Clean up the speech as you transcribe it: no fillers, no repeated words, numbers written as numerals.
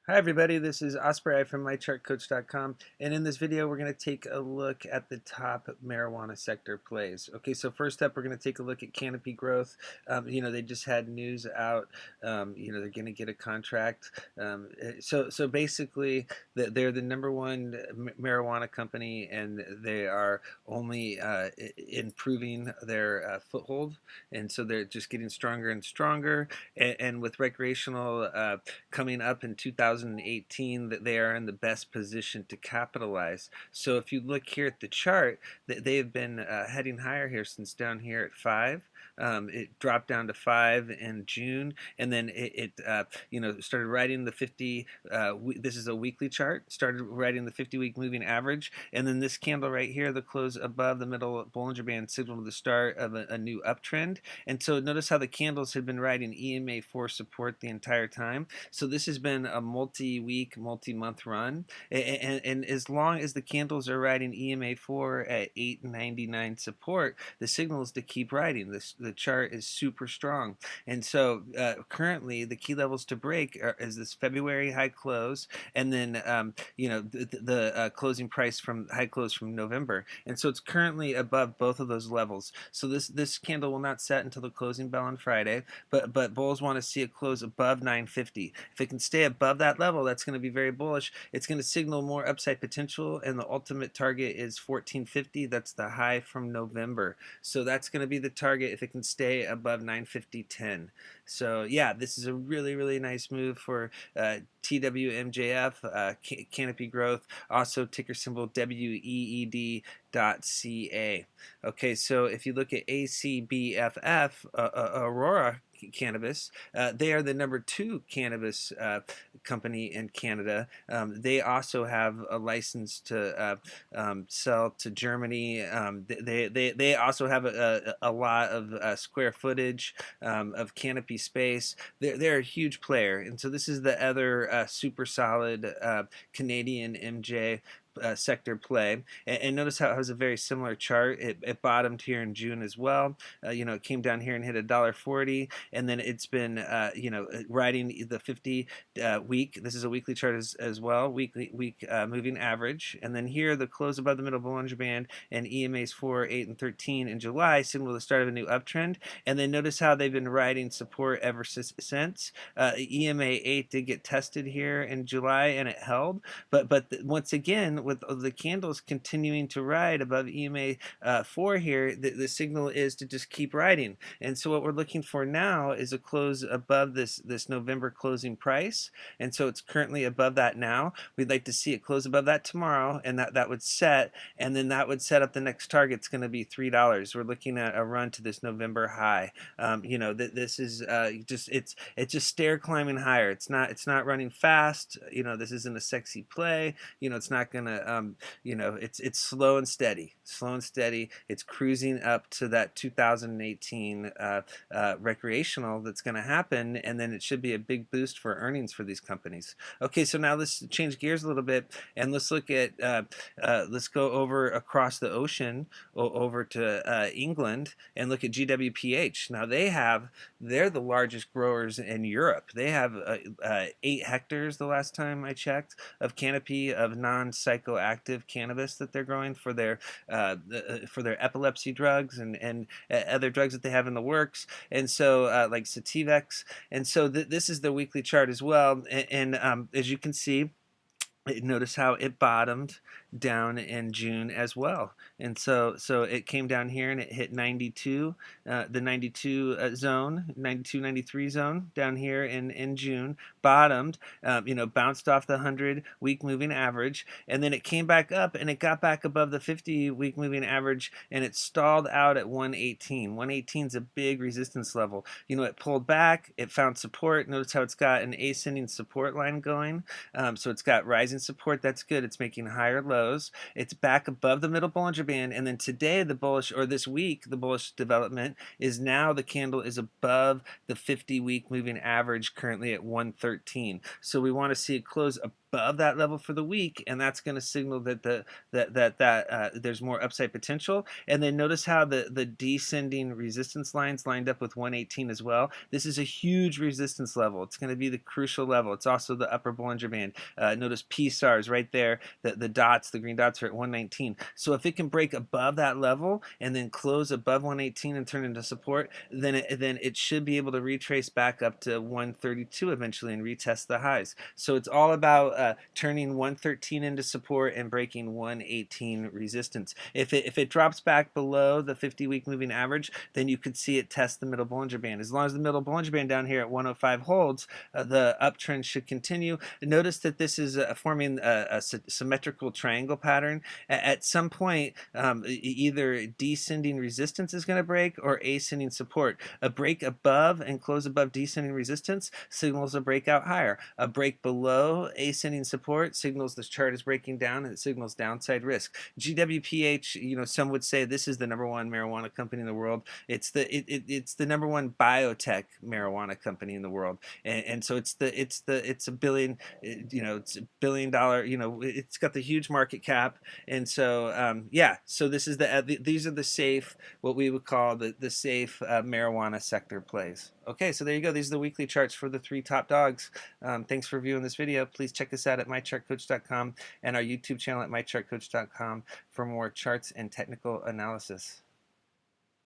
Hi everybody, this is Ospreyeye from MyChartCoach.com, and in this video we're going to take a look at the top marijuana sector plays. Okay, so first up we're going to take a look at Canopy Growth. They just had news out. They're going to get a contract. So basically, they're the number one marijuana company, and they are only improving their foothold, and so they're just getting stronger and stronger. And with recreational coming up in 2018, that they are in the best position to capitalize. So if you look here at the chart, they have been heading higher here since down here at 5. It dropped down to 5 in June, and then it started riding the 50. This is a weekly chart. Started riding the 50-week moving average, and then this candle right here, the close above the middle Bollinger Band, signaled the start of a new uptrend. And so notice how the candles had been riding EMA 4 support the entire time. So this has been a multi-week, multi-month run, and as long as the candles are riding EMA 4 at 899 support, the signal is to keep riding. The chart is super strong, and so currently the key levels to break is this February high close, and then the closing price from high close from November, and so it's currently above both of those levels. So this candle will not set until the closing bell on Friday, but bulls want to see it close above 950. If it can stay above that level, that's going to be very bullish. It's going to signal more upside potential, and the ultimate target is 1450. That's the high from November. So that's going to be the target if it can stay above 950.10. So yeah, this is a really, really nice move for TWMJF, Canopy Growth, also ticker symbol WEED.CA. Okay, so if you look at ACBFF, Aurora Cannabis, they are the number 2 cannabis company in Canada. They also have a license to sell to Germany. They also have a lot of square footage of canopy space. They're a huge player, and so this is the other super solid Canadian MJ sector play, and notice how it has a very similar chart. It bottomed here in June as well. It came down here and hit $1.40, and then it's been riding the 50 week. This is a weekly chart as well, week moving average, and then here the close above the middle Bollinger Band and EMAs 4, 8, and 13 in July signal the start of a new uptrend. And then notice how they've been riding support ever since. EMA 8 did get tested here in July and it held, but once again, with the candles continuing to ride above EMA 4 here, the signal is to just keep riding. And so what we're looking for now is a close above this November closing price, and so it's currently above that now. We'd like to see it close above that tomorrow, and that would set, and then that would set up the next target. It's going to be $3. We're looking at a run to this November high. This is it's just stair climbing higher. It's not running fast. This isn't a sexy play. It's not gonna it's slow and steady. It's cruising up to that 2018 recreational that's going to happen, and then it should be a big boost for earnings for these companies. Okay, so now let's change gears a little bit, and let's look at let's go over across the ocean over to England and look at GWPH. Now they're the largest growers in Europe. They have 8 hectares the last time I checked of canopy of non-psychoactive cannabis that they're growing for their epilepsy drugs and other drugs that they have in the works, and so like Sativex. And so this is the weekly chart as well, and as you can see, notice how it bottomed down in June as well, and so it came down here and it hit 92, the 92 zone, 92, 93 zone down here in June, bottomed, bounced off the 100-week moving average, and then it came back up and it got back above the 50-week moving average, and it stalled out at 118. 118 is a big resistance level. It pulled back, it found support. Notice how it's got an ascending support line going, so it's got rising losing support. That's good. It's making higher lows. It's back above the middle Bollinger Band, and then today the bullish, or this week, the bullish development is now the candle is above the 50-week moving average, currently at 113. So we want to see it close above that level for the week, and that's going to signal that there's more upside potential. And then notice how the descending resistance lines lined up with 118 as well. This is a huge resistance level. It's going to be the crucial level. It's also the upper Bollinger Band. Notice PSARs right there. The dots, the green dots, are at 119. So if it can break above that level and then close above 118 and turn into support, then it should be able to retrace back up to 132 eventually and retest the highs. So it's all about turning 113 into support and breaking 118 resistance. If it drops back below the 50-week moving average, then you could see it test the middle Bollinger Band. As long as the middle Bollinger Band down here at 105 holds, the uptrend should continue. Notice that this is forming a symmetrical triangle pattern. At some point, either descending resistance is going to break or ascending support. A break above and close above descending resistance signals a breakout higher. A break below ascending support signals this chart is breaking down, and it signals downside risk. GWPH, some would say this is the #1 marijuana company in the world. It's the #1 biotech marijuana company in the world, and so it's a billion, it's $1 billion. It's got the huge market cap, and so yeah. So this is these are the safe, what we would call the safe marijuana sector plays. Okay, so there you go. These are the weekly charts for the 3 top dogs. Thanks for viewing this video. Please check us out at mychartcoach.com and our YouTube channel at mychartcoach.com for more charts and technical analysis.